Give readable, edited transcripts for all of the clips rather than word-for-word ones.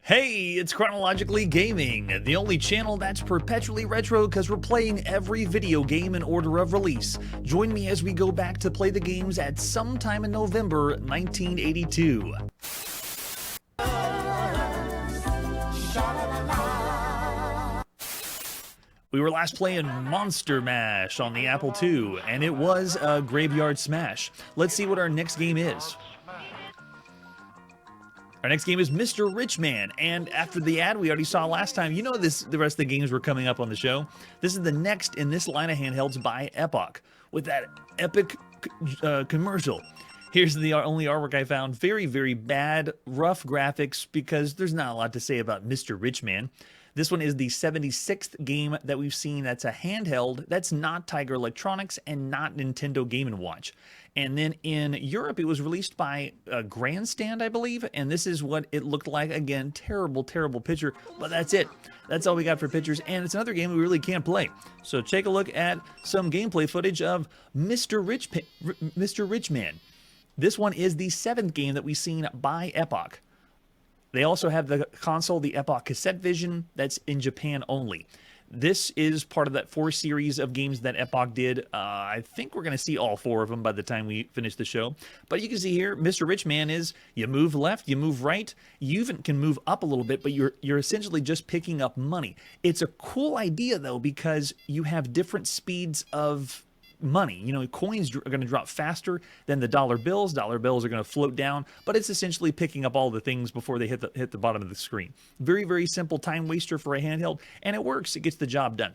Hey, it's Chronologically Gaming, the only channel that's perpetually retro because we're playing every video game in order of release. Join me as we go back to play the games at some time in November 1982. We were last playing Monster Mash on the Apple II, and it was a graveyard smash. Let's see what our next game is. Our next game is Mr. Rich Man, and after the ad we already saw last time, you know the rest of the games were coming up on the show. This is the next in this line of handhelds by Epoch, with that epic commercial. Here's the only artwork I found. Very, very bad, rough graphics, because there's not a lot to say about Mr. Rich Man. This one is the 76th game that we've seen that's a handheld that's not Tiger Electronics and not Nintendo Game & Watch. And then in Europe, it was released by Grandstand, I believe, and this is what it looked like. Again, terrible, terrible picture, but that's it. That's all we got for pictures, and it's another game we really can't play. So take a look at some gameplay footage of Mr. Rich Man. This one is the 7th game that we've seen by Epoch. They also have the console, the Epoch Cassette Vision, that's in Japan only. This is part of that 4 series of games that Epoch did. I think we're going to see all 4 of them by the time we finish the show. But you can see here, Mr. Rich Man is, you move left, you move right, you even can move up a little bit, but you're essentially just picking up money. It's a cool idea, though, because you have different speeds of money. You know, coins are going to drop faster than the dollar bills. Dollar bills are going to float down, but it's essentially picking up all the things before they hit the bottom of the screen. Very, very simple time waster for a handheld, and it works. It gets the job done.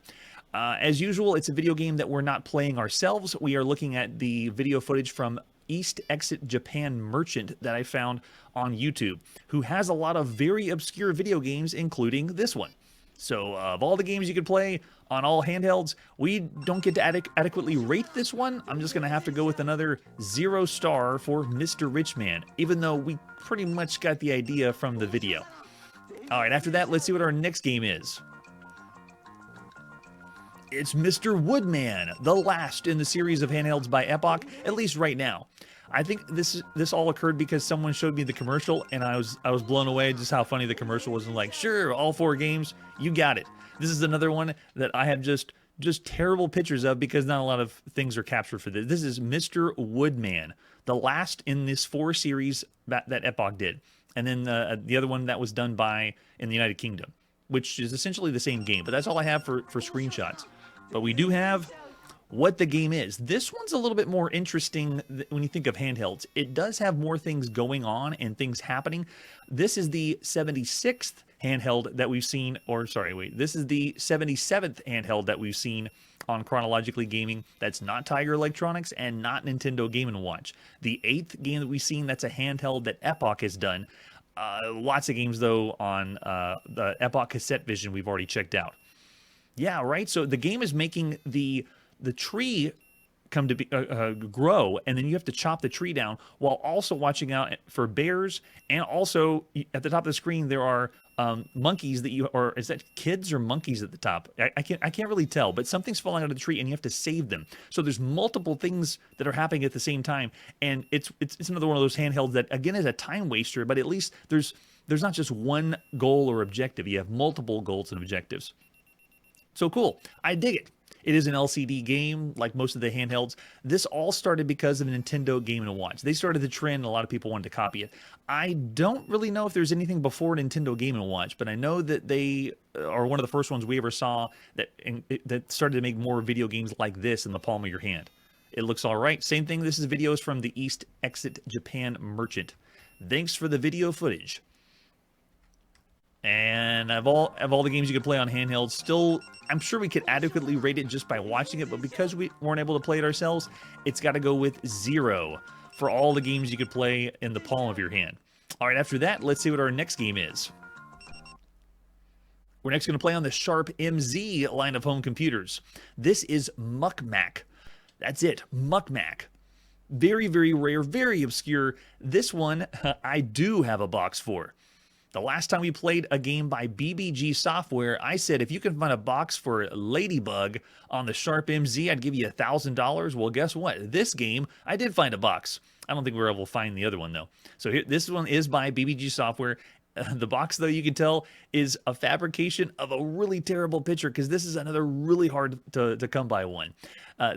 As usual, it's a video game that we're not playing ourselves. We are looking at the video footage from East Exit Japan Merchant that I found on YouTube, who has a lot of very obscure video games, including this one. So of all the games you could play on all handhelds, we don't get to adequately rate this one. I'm just going to have to go with another 0 star for Mr. Rich Man, even though we pretty much got the idea from the video. All right, after that, let's see what our next game is. It's Mr. Woodman, the last in the series of handhelds by Epoch, at least right now. I think this all occurred because someone showed me the commercial, and I was blown away just how funny the commercial was. And like, sure, all 4 games, you got it. This is another one that I have just terrible pictures of because not a lot of things are captured for this. This is Mr. Woodman, the last in this 4 series that Epoch did, and then the other one that was done in the United Kingdom, which is essentially the same game. But that's all I have for screenshots. But we do have what the game is. This one's a little bit more interesting when you think of handhelds. It does have more things going on and things happening. This is the 76th handheld that we've seen, this is the 77th handheld that we've seen on Chronologically Gaming. That's not Tiger Electronics and not Nintendo Game & Watch. The 8th game that we've seen, that's a handheld that Epoch has done. Lots of games, though, on the Epoch Cassette Vision we've already checked out. Yeah, right? So the game is making the tree come to be grow, and then you have to chop the tree down while also watching out for bears. And also at the top of the screen there are monkeys or is that kids or monkeys at the top? I can't really tell, but something's falling out of the tree and you have to save them. So there's multiple things that are happening at the same time, and it's another one of those handhelds that again is a time waster, but at least there's not just one goal or objective. You have multiple goals and objectives. So cool. I dig it. It is an LCD game, like most of the handhelds. This all started because of Nintendo Game & Watch. They started the trend, and a lot of people wanted to copy it. I don't really know if there's anything before Nintendo Game & Watch, but I know that they are one of the first ones we ever saw that started to make more video games like this in the palm of your hand. It looks all right. Same thing, this is videos from the East Exit Japan Merchant. Thanks for the video footage. And of all the games you could play on handhelds, still, I'm sure we could adequately rate it just by watching it, but because we weren't able to play it ourselves, it's got to go with 0 for all the games you could play in the palm of your hand. All right, after that, let's see what our next game is. We're next going to play on the Sharp MZ line of home computers. This is Muc Mac. That's it, Muc Mac. Very, very rare, very obscure. This one, I do have a box for. The last time we played a game by BBG Software, I said if you can find a box for Ladybug on the Sharp MZ, I'd give you $1,000. Well, guess what? This game, I did find a box. I don't think we were able to find the other one, though. So here, this one is by BBG Software. The box, though, you can tell, is a fabrication of a really terrible picture because this is another really hard to come by one.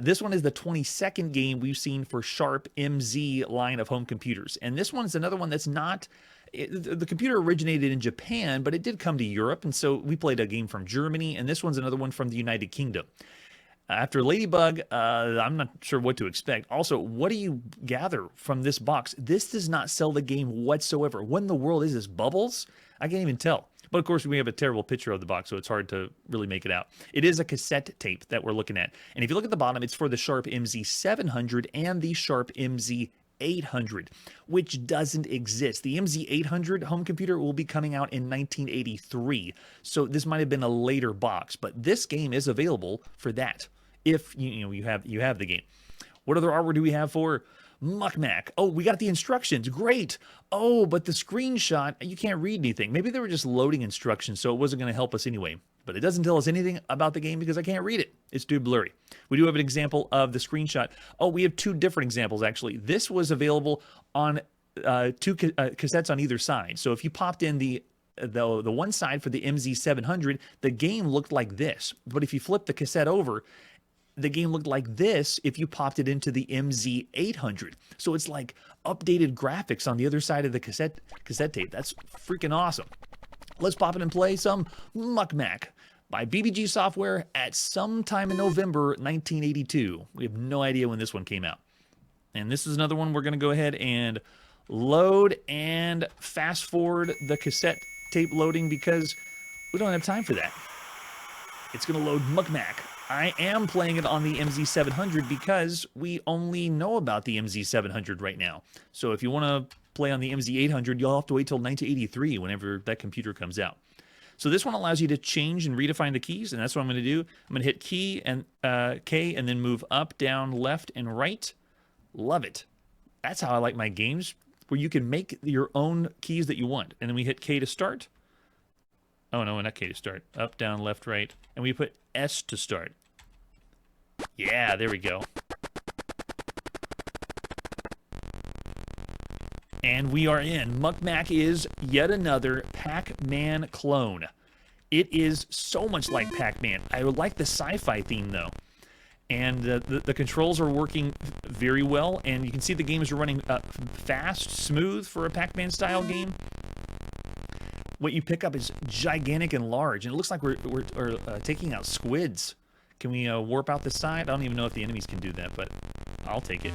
This one is the 22nd game we've seen for Sharp MZ line of home computers. And this one is another one that's not... the computer originated in Japan, but it did come to Europe, and so we played a game from Germany, and this one's another one from the United Kingdom. After Ladybug, I'm not sure what to expect. Also, what do you gather from this box? This does not sell the game whatsoever. What in the world is this? Bubbles? I can't even tell. But of course, we have a terrible picture of the box, so it's hard to really make it out. It is a cassette tape that we're looking at. And if you look at the bottom, it's for the Sharp MZ700 and the Sharp MZ800, which doesn't exist. The MZ800 home computer will be coming out in 1983, so this might have been a later box, but this game is available for that if you have the game. What other artwork do we have for Muc Mac? Oh, we got the instructions. Great. Oh, but the screenshot, you can't read anything. Maybe they were just loading instructions, so it wasn't going to help us anyway. But it doesn't tell us anything about the game because I can't read it. It's too blurry. We do have an example of the screenshot. Oh, we have two different examples, actually. This was available on two cassettes on either side. So if you popped in the one side for the MZ700, the game looked like this. But if you flip the cassette over, the game looked like this if you popped it into the MZ800. So it's like updated graphics on the other side of the cassette tape. That's freaking awesome. Let's pop it and play some Muc Mac by BBG Software at some time in November 1982. We have no idea when this one came out. And this is another one we're going to go ahead and load and fast forward the cassette tape loading because we don't have time for that. It's going to load Muc Mac. I am playing it on the MZ700 because we only know about the MZ700 right now. So if you want to play on the MZ800, you'll have to wait till 1983 whenever that computer comes out. So this one allows you to change and redefine the keys, and that's what I'm going to do. I'm going to hit key and K and then move up, down, left, and right. Love it. That's how I like my games, where you can make your own keys that you want. And then we hit K to start. Oh, no, not K to start. Up, down, left, right. And we put S to start. Yeah, there we go. And we are in. Muc Mac is yet another Pac-Man clone. It is so much like Pac-Man. I would like the sci-fi theme, though. And the controls are working very well. And you can see the game is running fast, smooth for a Pac-Man style game. What you pick up is gigantic and large. And it looks like we're taking out squids. Can we warp out the side? I don't even know if the enemies can do that, but I'll take it.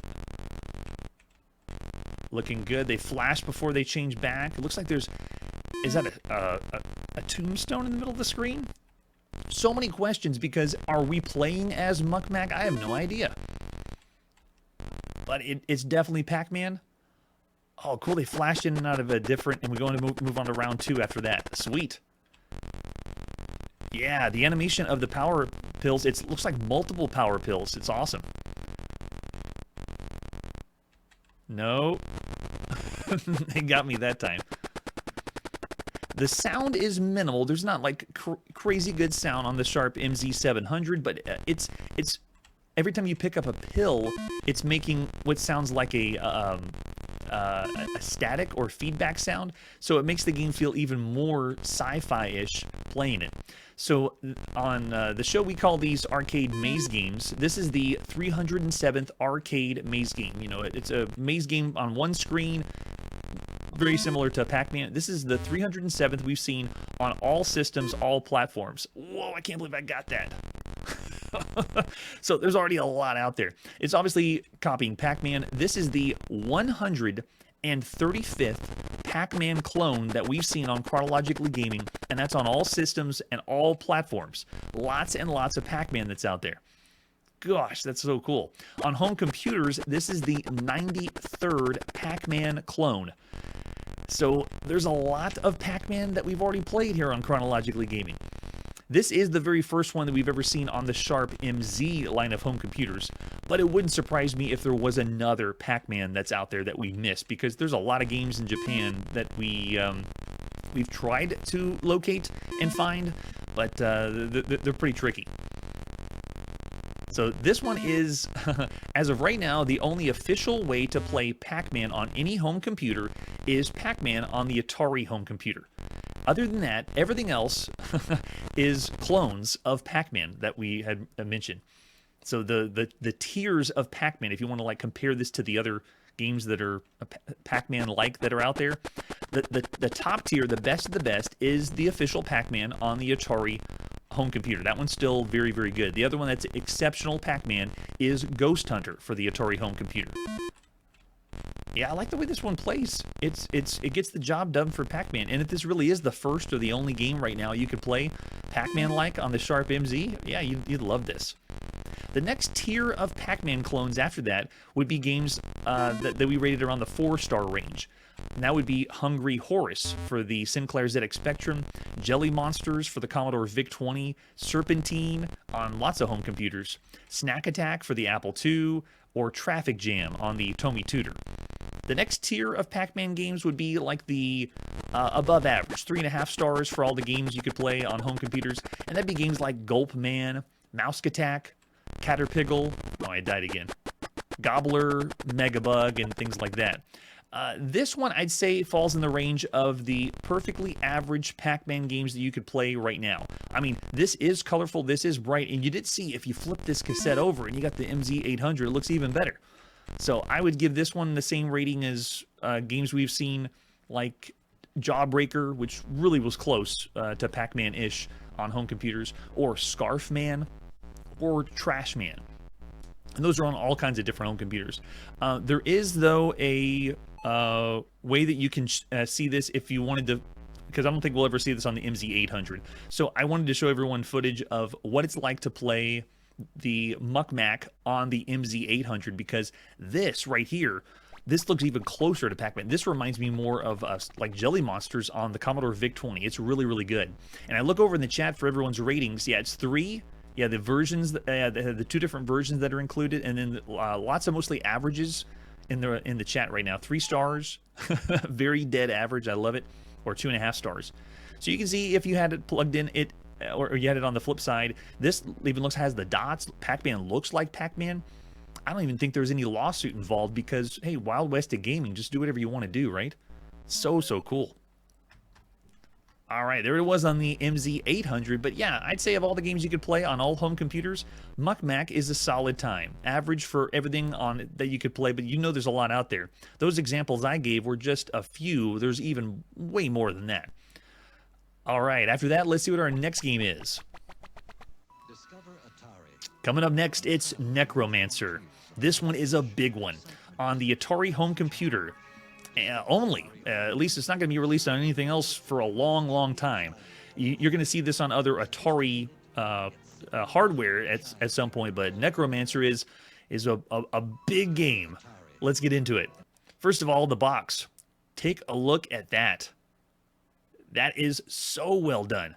Looking good. They flash before they change back. It looks like there's... Is that a tombstone in the middle of the screen? So many questions because are we playing as Muc Mac? I have no idea. But it's definitely Pac-Man. Oh, cool. They flashed in and out of a different... And we're going to move on to round 2 after that. Sweet. Yeah, the animation of the power pills, it looks like multiple power pills. It's awesome. No. They got me that time. The sound is minimal. There's not like crazy good sound on the Sharp MZ700, but it's every time you pick up a pill, it's making what sounds like a static or feedback sound, so it makes the game feel even more sci-fi-ish playing it. So on the show, we call these arcade maze games. This is the 307th arcade maze game. You know, it's a maze game on one screen, very similar to Pac-Man. This is the 307th we've seen on all systems, all platforms. Whoa, I can't believe I got that. So there's already a lot out there. It's obviously copying Pac-Man. This is the 135th Pac-Man clone that we've seen on Chronologically Gaming, and that's on all systems and all platforms. Lots and lots of Pac-Man that's out there. Gosh, that's so cool. On home computers, this is the 93rd Pac-Man clone. So there's a lot of Pac-Man that we've already played here on Chronologically Gaming. This is the very first one that we've ever seen on the Sharp MZ line of home computers, but it wouldn't surprise me if there was another Pac-Man that's out there that we missed, because there's a lot of games in Japan that we've tried to locate and find, but they're pretty tricky. So this one is, as of right now, the only official way to play Pac-Man on any home computer is Pac-Man on the Atari home computer. Other than that, everything else is clones of Pac-Man that we had mentioned. So the tiers of Pac-Man, if you want to like compare this to the other games that are Pac-Man like that are out there, the top tier, the best of the best, is the official Pac-Man on the Atari home computer. That one's still very, very good. The other one that's exceptional Pac-Man is Ghost Hunter for the Atari home computer. Yeah, I like the way this one plays. It gets the job done for Pac-Man. And if this really is the first or the only game right now you could play Pac-Man like on the Sharp MZ, yeah, you'd love this. The next tier of Pac-Man clones after that would be games that we rated around the 4-star range. And that would be Hungry Horse for the Sinclair ZX Spectrum, Jelly Monsters for the Commodore VIC-20, Serpentine on lots of home computers, Snack Attack for the Apple II, or Traffic Jam on the Tomy Tudor. The next tier of Pac-Man games would be like the above average, 3.5 stars for all the games you could play on home computers, and that'd be games like Gulp Man, Mouse Attack, Caterpillar, oh, I died again, Gobbler, Megabug, and things like that. This one, I'd say, falls in the range of the perfectly average Pac-Man games that you could play right now. I mean, this is colorful, this is bright, and you did see, if you flip this cassette over and you got the MZ800, it looks even better. So I would give this one the same rating as games we've seen, like Jawbreaker, which really was close to Pac-Man-ish on home computers, or Scarf Man, or Trash Man. And those are on all kinds of different home computers. There is, though, a way that you can see this if you wanted to, because I don't think we'll ever see this on the MZ800. So I wanted to show everyone footage of what it's like to play the Muc Mac on the MZ800, because this right here, this looks even closer to Pac-Man. This reminds me more of like Jelly Monsters on the Commodore VIC-20. It's really, really good. And I look over in the chat for everyone's ratings. Yeah, it's 3. Yeah, the versions, the 2 different versions that are included, and then lots of mostly averages in the chat right now. 3 stars, very dead average. I love it, or 2.5 stars. So you can see if you had it plugged in, or you had it on the flip side. This even has the dots. Pac-Man looks like Pac-Man. I don't even think there's any lawsuit involved because, hey, Wild West of gaming, just do whatever you want to do, right? So cool. All right, there it was on the MZ800. But yeah, I'd say of all the games you could play on all home computers, Muc Mac is a solid time. Average for everything on that you could play, but you know there's a lot out there. Those examples I gave were just a few. There's even way more than that. All right, after that, let's see what our next game is. Coming up next, it's Necromancer. This one is a big one on the Atari home computer. Only. At least it's not going to be released on anything else for a long, long time. You're going to see this on other Atari hardware at some point, but Necromancer is a big game. Let's get into it. First of all, the box. Take a look at that. That is so well done.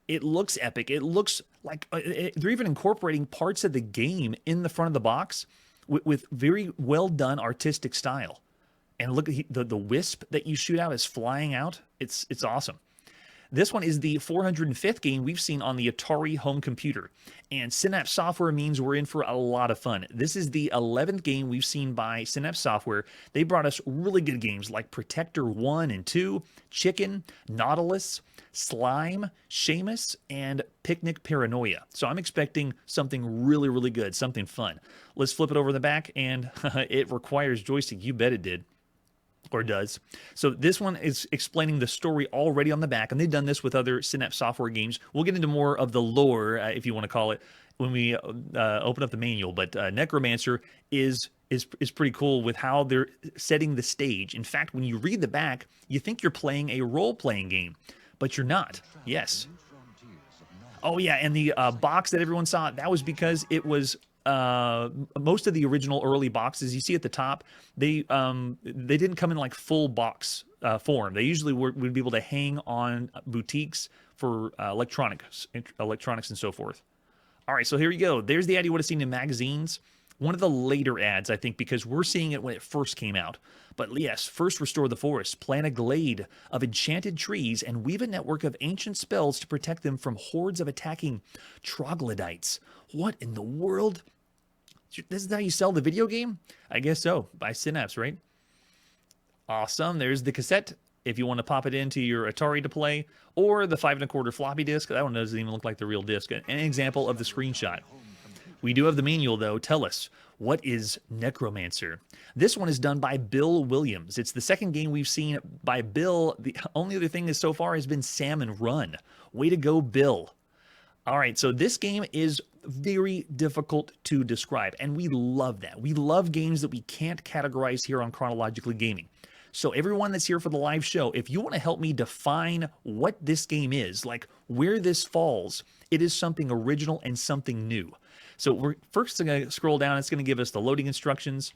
It looks epic. It looks like they're even incorporating parts of the game in the front of the box with very well done artistic style. And look at the wisp that you shoot out is flying out. It's awesome. This one is the 405th game we've seen on the Atari home computer. And Synapse Software means we're in for a lot of fun. This is the 11th game we've seen by Synapse Software. They brought us really good games like Protector 1 and 2, Chicken, Nautilus, Slime, Seamus, and Picnic Paranoia. So I'm expecting something really, really good, something fun. Let's flip it over the back, and it requires joystick. You bet it did. Or does. So this one is explaining the story already on the back, and they've done this with other Synapse Software games. We'll get into more of the lore, if you want to call it, when we open up the manual. But Necromancer is pretty cool with how they're setting the stage. In fact, when you read the back, you think you're playing a role-playing game, but you're not. Yes. Oh yeah, and the box that everyone saw, that was because it was most of the original early boxes you see at the top, they didn't come in like full box form. They usually would be able to hang on boutiques for electronics and so forth. All right, so here you go. There's the ad you would have seen in magazines. One of the later ads, I think, because we're seeing it when it first came out. But yes, first restore the forest, plant a glade of enchanted trees, and weave a network of ancient spells to protect them from hordes of attacking troglodytes. What in the world? This is how you sell the video game? I guess so, by Synapse, right? Awesome. There's the cassette. if you want to pop it into your Atari to play, or the 5 1/4 floppy disk. That one doesn't even look like the real disc. An example of the screenshot. We do have the manual, though. Tell us, what is Necromancer? This one is done by Bill Williams. It's the second game we've seen by Bill. The only other thing is so far has been Salmon Run. Way to go, Bill. All right, so this game is very difficult to describe, and we love that. We love games that we can't categorize here on Chronologically Gaming. So everyone that's here for the live show, if you want to help me define what this game is, like where this falls, it is something original and something new. So we're first going to scroll down. It's going to give us the loading instructions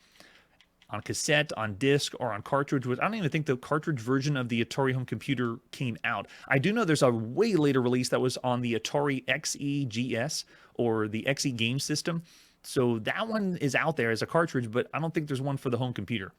on cassette, on disc, or on cartridge. Which I don't even think the cartridge version of the Atari home computer came out. I do know there's a way later release that was on the Atari XEGS or the XE game system. So that one is out there as a cartridge, but I don't think there's one for the home computer.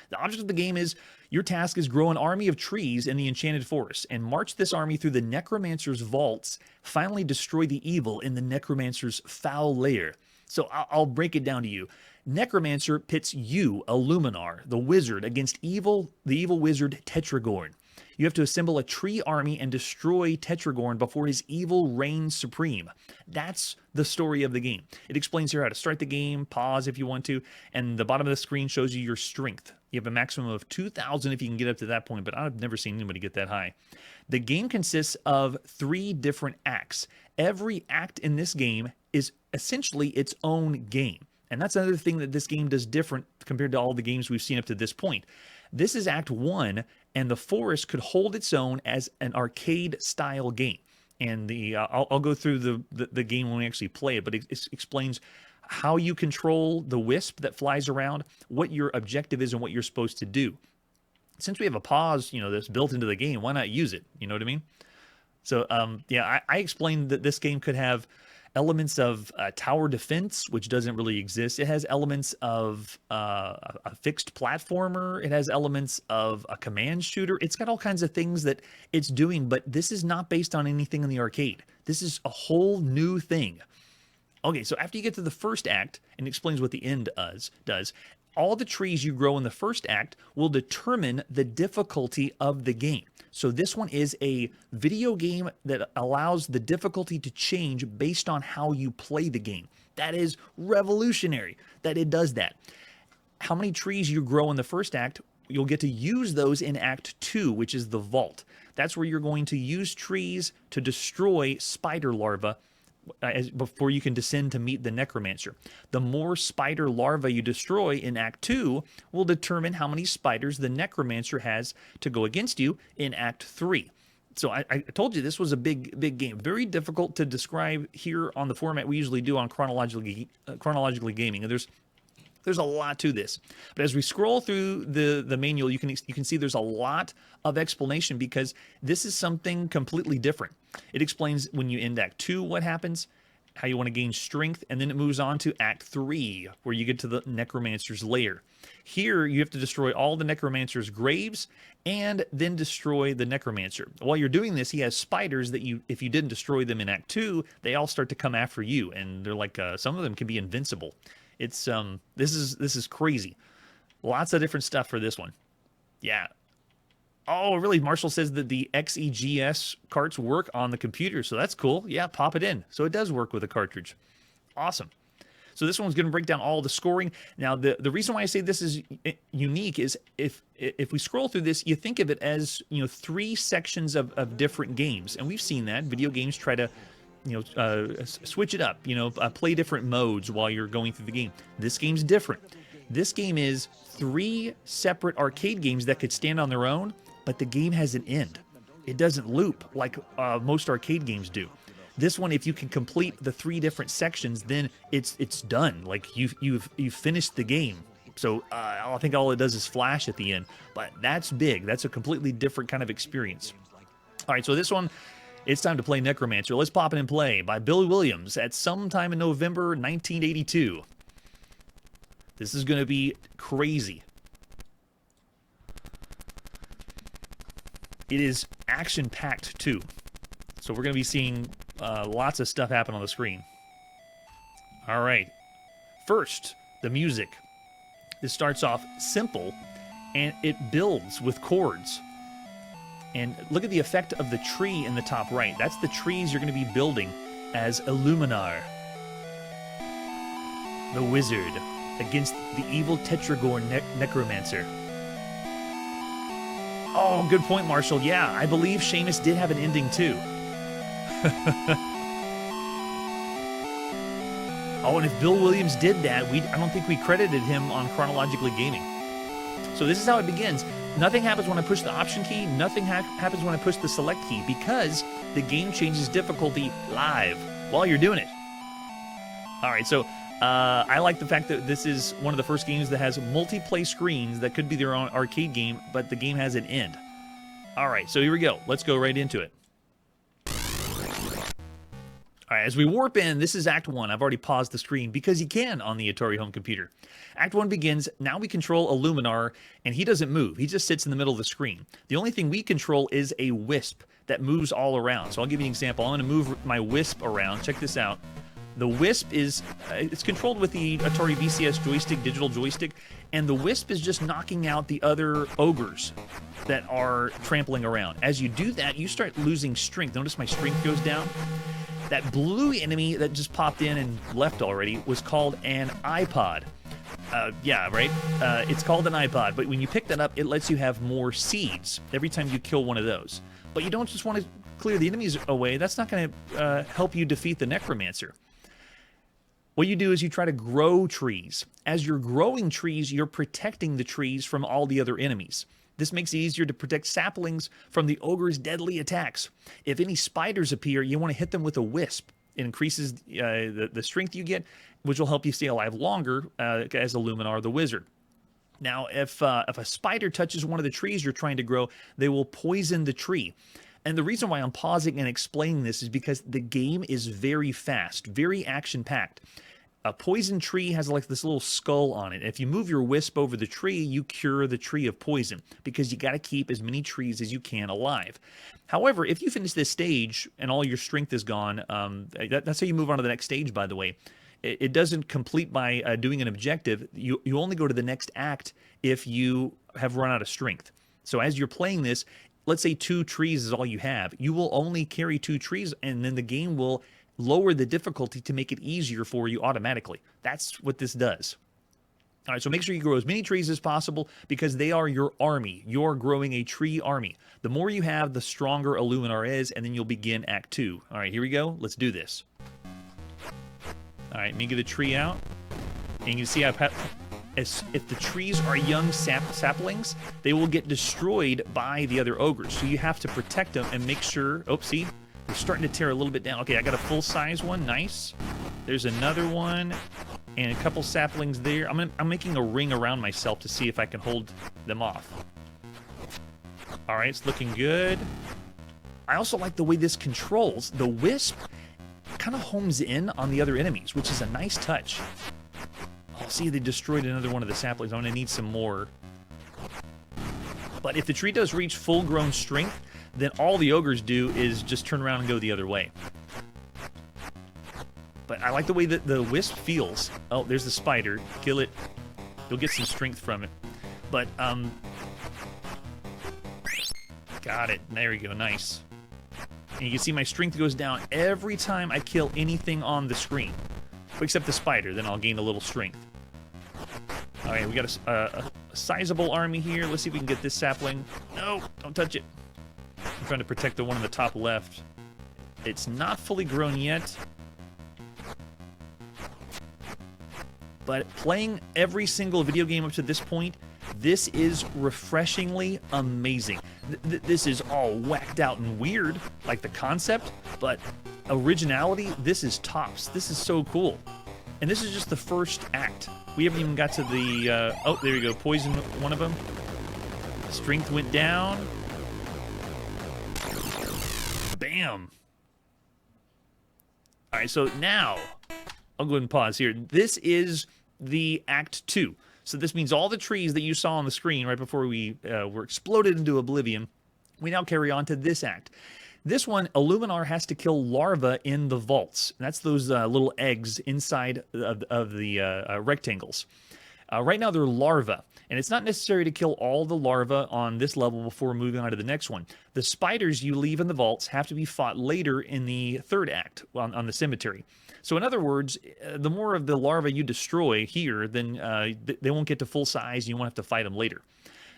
The object of the game is your task is grow an army of trees in the enchanted forest and march this army through the Necromancer's vaults, finally destroy the evil in the Necromancer's foul lair. So I'll break it down to you. Necromancer pits you, a Luminar, the wizard, against the evil wizard Tetragorn. You have to assemble a tree army and destroy Tetragorn before his evil reigns supreme. That's the story of the game. It explains here how to start the game, pause if you want to, and the bottom of the screen shows you your strength. You have a maximum of 2,000 if you can get up to that point, but I've never seen anybody get that high. The game consists of 3 different acts. Every act in this game is essentially its own game. And that's another thing that this game does different compared to all the games we've seen up to this point. This is Act 1, and the forest could hold its own as an arcade-style game. And I'll go through the game when we actually play it, but it explains how you control the wisp that flies around, what your objective is, and what you're supposed to do. Since we have a pause, that's built into the game, why not use it? You know what I mean? So, I explained that this game could have elements of tower defense, which doesn't really exist. It has elements of a fixed platformer. It has elements of a command shooter. It's got all kinds of things that it's doing, but this is not based on anything in the arcade. This is a whole new thing. Okay, so after you get to the first act, and it explains what the end does, all the trees you grow in the first act will determine the difficulty of the game. So this one is a video game that allows the difficulty to change based on how you play the game. That is revolutionary that it does that. How many trees you grow in the first act, you'll get to use those in Act 2, which is the vault. That's where you're going to use trees to destroy spider larvae before you can descend to meet the Necromancer. The more spider larvae you destroy in Act 2 will determine how many spiders the Necromancer has to go against you in Act 3. So I told you this was a big game. Very difficult to describe here on the format we usually do on Chronologically Gaming. And there's a lot to this. But as we scroll through the manual, you can see there's a lot of explanation because this is something completely different. It explains when you end Act 2 what happens, how you want to gain strength, and then it moves on to Act 3 where you get to the Necromancer's lair. Here you have to destroy all the Necromancer's graves and then destroy the Necromancer. While you're doing this, he has spiders that if you didn't destroy them in Act 2, they all start to come after you, and they're like some of them can be invincible. It's this is crazy. Lots of different stuff for this one. Yeah. Oh, really? Marshall says that the XEGS carts work on the computer, so that's cool. Yeah, pop it in. So it does work with a cartridge. Awesome. So this one's going to break down all the scoring. Now, the reason why I say this is unique is if we scroll through this, you think of it as 3 sections of different games, and we've seen that video games try to switch it up, play different modes while you're going through the game. This game's different. This game is 3 separate arcade games that could stand on their own, but the game has an end. It doesn't loop like most arcade games do. This one, if you can complete the 3 different sections, then it's done. Like you've finished the game. So I think all it does is flash at the end, but that's big. That's a completely different kind of experience. All right, so this one, it's time to play Necromancer. Let's pop it and play by Bill Williams at sometime in November 1982. This is going to be crazy. It is action-packed, too. So we're going to be seeing lots of stuff happen on the screen. All right. First, the music. This starts off simple, and it builds with chords. And look at the effect of the tree in the top right. That's the trees you're going to be building as Illuminar, the wizard, against the evil Tetragore Necromancer. Oh, good point, Marshall. Yeah, I believe Seamus did have an ending too. Oh, and if Bill Williams did that, I don't think we credited him on Chronologically Gaming. So this is how it begins. Nothing happens when I push the option key. Nothing happens when I push the select key, because the game changes difficulty live while you're doing it. All right, so I like the fact that this is one of the first games that has multiplayer screens that could be their own arcade game, but the game has an end. All right, so here we go. Let's go right into it. All right, as we warp in, this is Act 1. I've already paused the screen because you can on the Atari home computer. Act 1 begins. Now we control Illuminar, and he doesn't move. He just sits in the middle of the screen. The only thing we control is a wisp that moves all around. So I'll give you an example. I'm going to move my wisp around. Check this out. The wisp is it's controlled with the Atari VCS joystick, digital joystick, and the wisp is just knocking out the other ogres that are trampling around. As you do that, you start losing strength. Notice my strength goes down. That blue enemy that just popped in and left already was called an iPod. Yeah, right? It's called an iPod, but when you pick that up, it lets you have more seeds every time you kill one of those. But you don't just want to clear the enemies away. That's not going to help you defeat the Necromancer. What you do is you try to grow trees. As you're growing trees, you're protecting the trees from all the other enemies. This makes it easier to protect saplings from the ogre's deadly attacks. If any spiders appear, you want to hit them with a wisp. It increases the strength you get, which will help you stay alive longer as Illuminar the wizard. Now, if a spider touches one of the trees you're trying to grow, they will poison the tree. And the reason why I'm pausing and explaining this is because the game is very fast, very action-packed. A poison tree has like this little skull on it. If you move your wisp over the tree, you cure the tree of poison, because you got to keep as many trees as you can alive. However, if you finish this stage and all your strength is gone, that's how you move on to the next stage, by the way. It doesn't complete by doing an objective. You only go to the next act if you have run out of strength. So as you're playing this, let's say 2 trees is all you have. You will only carry 2 trees, and then the game will lower the difficulty to make it easier for you automatically. That's what this does. All right, so make sure you grow as many trees as possible, because they are your army. You're growing a tree army. The more you have, the stronger Illuminar is, and then you'll begin Act 2. All right, here we go. Let's do this. All right, let me get a tree out. And you can see if the trees are young saplings, they will get destroyed by the other ogres. So you have to protect them and make sure... Oh, see? They're starting to tear a little bit down. Okay, I got a full-size one. Nice. There's another one. And a couple saplings there. I'm making a ring around myself to see if I can hold them off. All right, it's looking good. I also like the way this controls. The wisp kind of homes in on the other enemies, which is a nice touch. Oh, see, they destroyed another one of the saplings. I'm going to need some more. But if the tree does reach full-grown strength, then all the ogres do is just turn around and go the other way. But I like the way that the wisp feels. Oh, there's the spider. Kill it. You'll get some strength from it. But, got it. There we go. Nice. And you can see my strength goes down every time I kill anything on the screen. Except the spider. Then I'll gain a little strength. All right, we got a sizable army here. Let's see if we can get this sapling. No, don't touch it. I'm trying to protect the one on the top left. It's not fully grown yet. But playing every single video game up to this point, this is refreshingly amazing. This is all whacked out and weird, like the concept, but originality, this is tops. This is so cool. And this is just the first act. We haven't even got to the... oh, there you go. Poison one of them. Strength went down. Bam. All right, so now... I'll go ahead and pause here. This is the Act 2. So this means all the trees that you saw on the screen right before we were exploded into oblivion, we now carry on to this act. This one, Illuminar has to kill larvae in the vaults. That's those little eggs inside of the rectangles. Right now they're larvae, And it's not necessary to kill all the larvae on this level before moving on to the next one. The spiders you leave in the vaults have to be fought later in the third act on the cemetery. So in other words, the more of the larvae you destroy here, then they won't get to full size and you won't have to fight them later.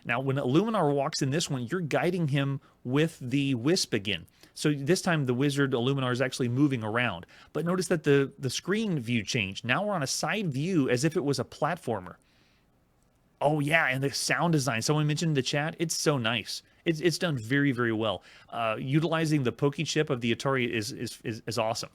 Now, when Illuminar walks in this one, you're guiding him with the wisp again. So this time the wizard Illuminar is actually moving around. But notice that the screen view changed. Now we're on a side view as if it was a platformer. Oh yeah, and the sound design. Someone mentioned in the chat. It's so nice. It's done very, very well. Utilizing the Poke chip of the Atari is awesome.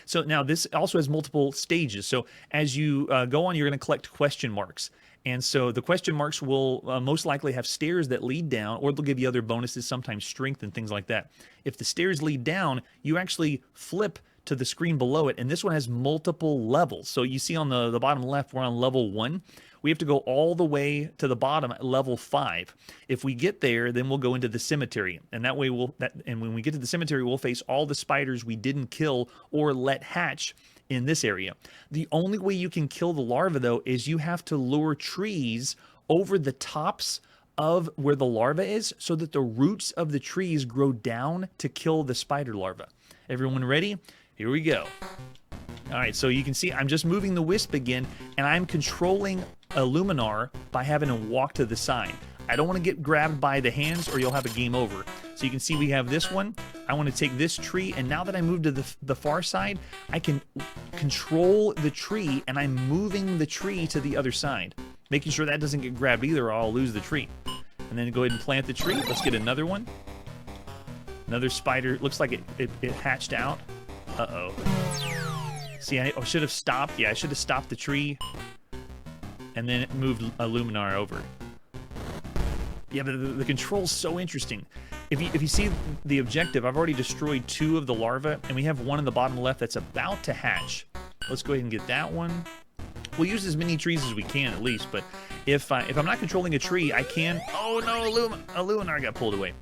So now this also has multiple stages. So as you go on, you're going to collect question marks. And so the question marks will most likely have stairs that lead down, or they'll give you other bonuses, sometimes strength and things like that. If the stairs lead down, you actually flip to the screen below it, and this one has multiple levels. So you see on the bottom left, we're on level 1. We have to go all the way to the bottom at level 5. If we get there, then we'll go into the cemetery, and that way and when we get to the cemetery, we'll face all the spiders we didn't kill or let hatch in this area. The only way you can kill the larva, though, is you have to lure trees over the tops of where the larva is so that the roots of the trees grow down to kill the spider larva. Everyone ready? Here we go. All right, so you can see I'm just moving the wisp again, and I'm controlling Illuminar by having him walk to the side. I don't want to get grabbed by the hands or you'll have a game over. So you can see we have this one. I want to take this tree, and now that I moved to the far side, I can control the tree, and I'm moving the tree to the other side, making sure that doesn't get grabbed either or I'll lose the tree. And then go ahead and plant the tree. Let's get another one. Another spider. Looks like it hatched out. Uh-oh. See, I should have stopped. Yeah, I should have stopped the tree and then moved Illuminar over. Yeah, but the control's so interesting. If you see the objective, I've already destroyed 2 of the larvae, and we have one in the bottom left that's about to hatch. Let's go ahead and get that one. We'll use as many trees as we can at least, but if I'm not controlling a tree, I can... Oh no, Illuminar got pulled away.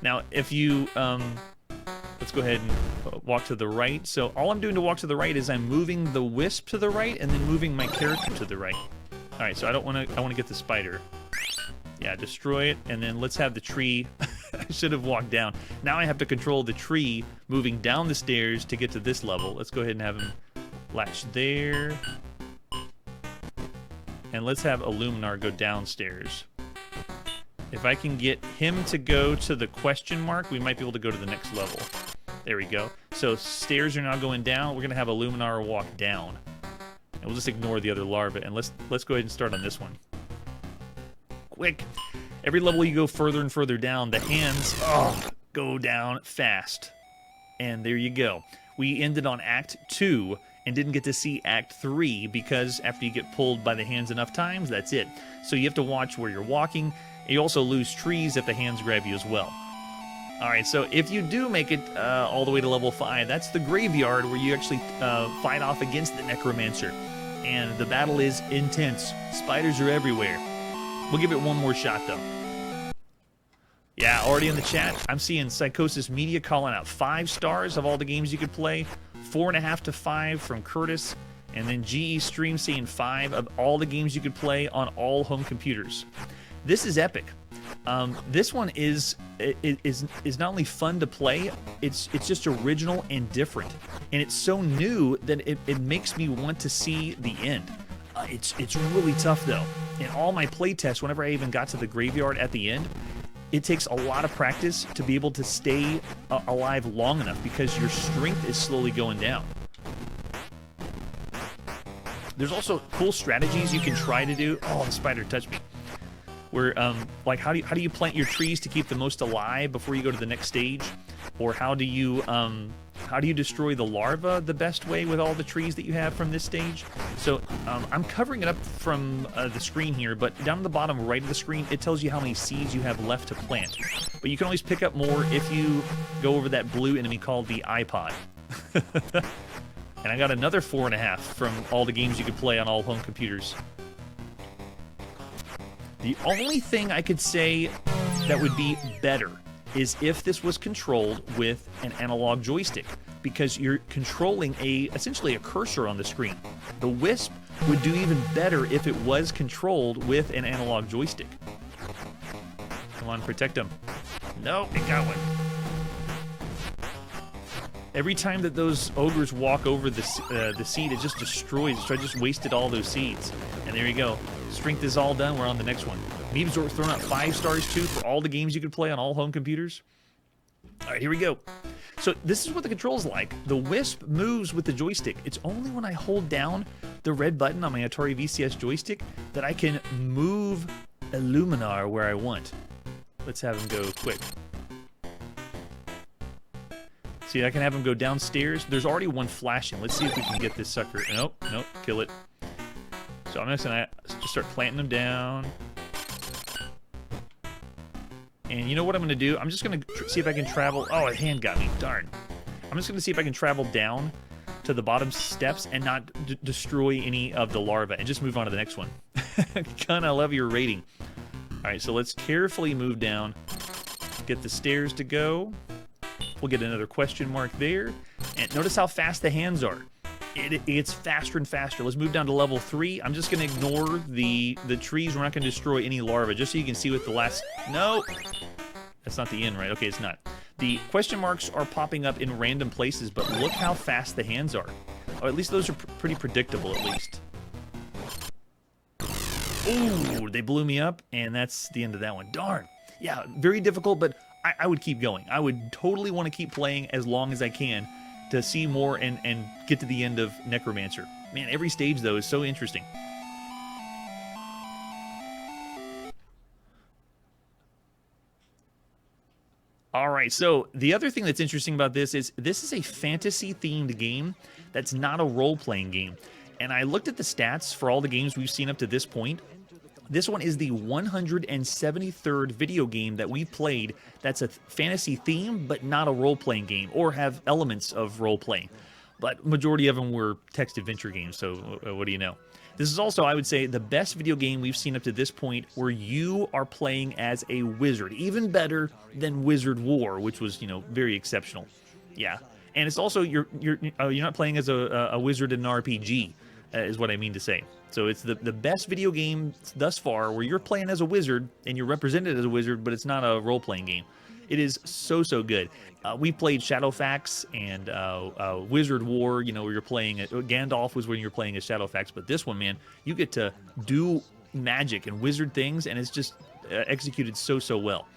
Now, if you... let's go ahead and walk to the right. So all I'm doing to walk to the right is I'm moving the wisp to the right and then moving my character to the right. All right, so I want to get the spider. Yeah, destroy it, and then let's have the tree. I should have walked down. Now I have to control the tree moving down the stairs to get to this level. Let's go ahead and have him latch there. And let's have Illuminar go downstairs. If I can get him to go to the question mark, we might be able to go to the next level. There we go. So stairs are now going down. We're going to have Illuminar walk down. And we'll just ignore the other larvae. And let's go ahead and start on this one. Quick. Every level you go further and further down, the hands go down fast. And there you go. We ended on Act 2 and didn't get to see Act 3 because after you get pulled by the hands enough times, that's it. So you have to watch where you're walking. You also lose trees if the hands grab you as well. Alright, so if you do make it all the way to level 5, that's the graveyard where you actually fight off against the Necromancer. And the battle is intense. Spiders are everywhere. We'll give it one more shot, though. Yeah, already in the chat, I'm seeing Psychosis Media calling out 5 stars of all the games you could play. 4.5 to 5 from Curtis. And then GE Stream saying 5 of all the games you could play on all home computers. This is epic. This one is not only fun to play, it's just original and different. And it's so new that it makes me want to see the end. It's really tough, though. In all my playtests, whenever I even got to the graveyard at the end, it takes a lot of practice to be able to stay alive long enough because your strength is slowly going down. There's also cool strategies you can try to do. Oh, the spider touched me. Where, like, how do you plant your trees to keep the most alive before you go to the next stage? Or how do you destroy the larva the best way with all the trees that you have from this stage? So I'm covering it up from the screen here, but down at the bottom right of the screen, it tells you how many seeds you have left to plant. But you can always pick up more if you go over that blue enemy called the iPod. And I got another 4.5 from all the games you could play on all home computers. The only thing I could say that would be better is if this was controlled with an analog joystick, because you're controlling essentially a cursor on the screen. The Wisp would do even better if it was controlled with an analog joystick. Come on, protect him. No, it got one. Every time that those ogres walk over the seed, it just destroys. So I just wasted all those seeds. And there you go. Strength is all done. We're on the next one. Memes are throwing out 5 stars too for all the games you could play on all home computers. All right, here we go. So this is what the control's like. The Wisp moves with the joystick. It's only when I hold down the red button on my Atari VCS joystick that I can move Illuminar where I want. Let's have him go quick. See, I can have him go downstairs. There's already one flashing. Let's see if we can get this sucker. Nope, nope, kill it. So I'm just gonna start planting them down. And you know what I'm gonna do? I'm just gonna see if I can travel. Oh, a hand got me, darn. I'm just gonna see if I can travel down to the bottom steps and not destroy any of the larvae and just move on to the next one. Kinda love your rating. All right, so let's carefully move down, get the stairs to go. We'll get another question mark there. And notice how fast the hands are. It gets faster and faster. Let's move down to level 3. I'm just going to ignore the trees. We're not going to destroy any larvae, just so you can see what the last... No! That's not the end, right? Okay, it's not. The question marks are popping up in random places, but look how fast the hands are. Or at least those are pretty predictable, at least. Ooh, they blew me up, and that's the end of that one. Darn. Yeah, very difficult, but I would keep going. I would totally want to keep playing as long as I can to see more and get to the end of Necromancer. Man, every stage, though, is so interesting. All right, so the other thing that's interesting about this is a fantasy-themed game that's not a role-playing game. And I looked at the stats for all the games we've seen up to this point. This one is the 173rd video game that we've played that's a fantasy theme, but not a role-playing game, or have elements of role-playing. But majority of them were text adventure games, so what do you know? This is also, I would say, the best video game we've seen up to this point where you are playing as a wizard. Even better than Wizard War, which was, you know, very exceptional. Yeah. And it's also, you're not playing as a wizard in an RPG, is what I mean to say. So it's the best video game thus far where you're playing as a wizard and you're represented as a wizard, but it's not a role-playing game. It is so good. We played Shadowfax and Wizard War, you know, where you're playing... Gandalf was when you're playing as Shadowfax, but this one, man, you get to do magic and wizard things, and it's just executed so well.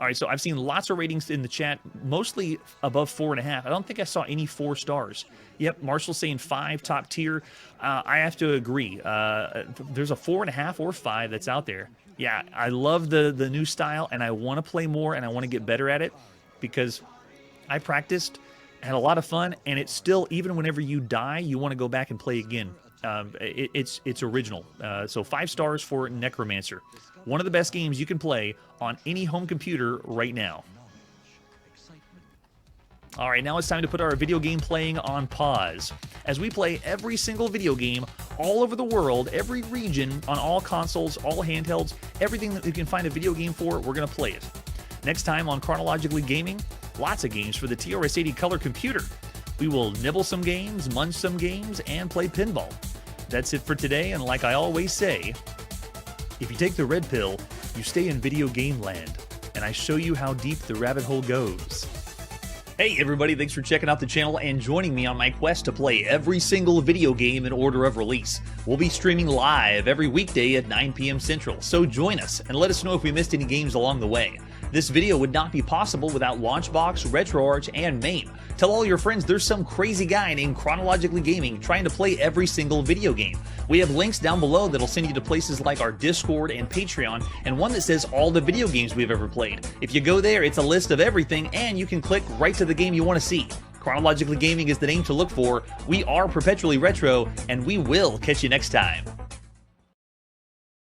All right, so I've seen lots of ratings in the chat, mostly above 4.5. I don't think I saw any 4 stars. Yep, Marshall's saying 5, top tier. I have to agree. There's a 4.5 or 5 that's out there. Yeah, I love the new style, and I want to play more, and I want to get better at it, because I practiced, had a lot of fun, and it's still, even whenever you die, you want to go back and play again. It's original. So 5 stars for Necromancer. One of the best games you can play on any home computer right now. All right, now it's time to put our video game playing on pause. As we play every single video game all over the world, every region, on all consoles, all handhelds, everything that you can find a video game for, we're going to play it. Next time on Chronologically Gaming, lots of games for the TRS-80 color computer. We will nibble some games, munch some games, and play pinball. That's it for today, and like I always say, if you take the red pill, you stay in video game land, and I show you how deep the rabbit hole goes. Hey everybody, thanks for checking out the channel and joining me on my quest to play every single video game in order of release. We'll be streaming live every weekday at 9 p.m. Central, so join us and let us know if we missed any games along the way. This video would not be possible without Launchbox, RetroArch, and MAME. Tell all your friends there's some crazy guy named Chronologically Gaming trying to play every single video game. We have links down below that'll send you to places like our Discord and Patreon, and one that says all the video games we've ever played. If you go there, it's a list of everything, and you can click right to the game you want to see. Chronologically Gaming is the name to look for. We are perpetually retro, and we will catch you next time.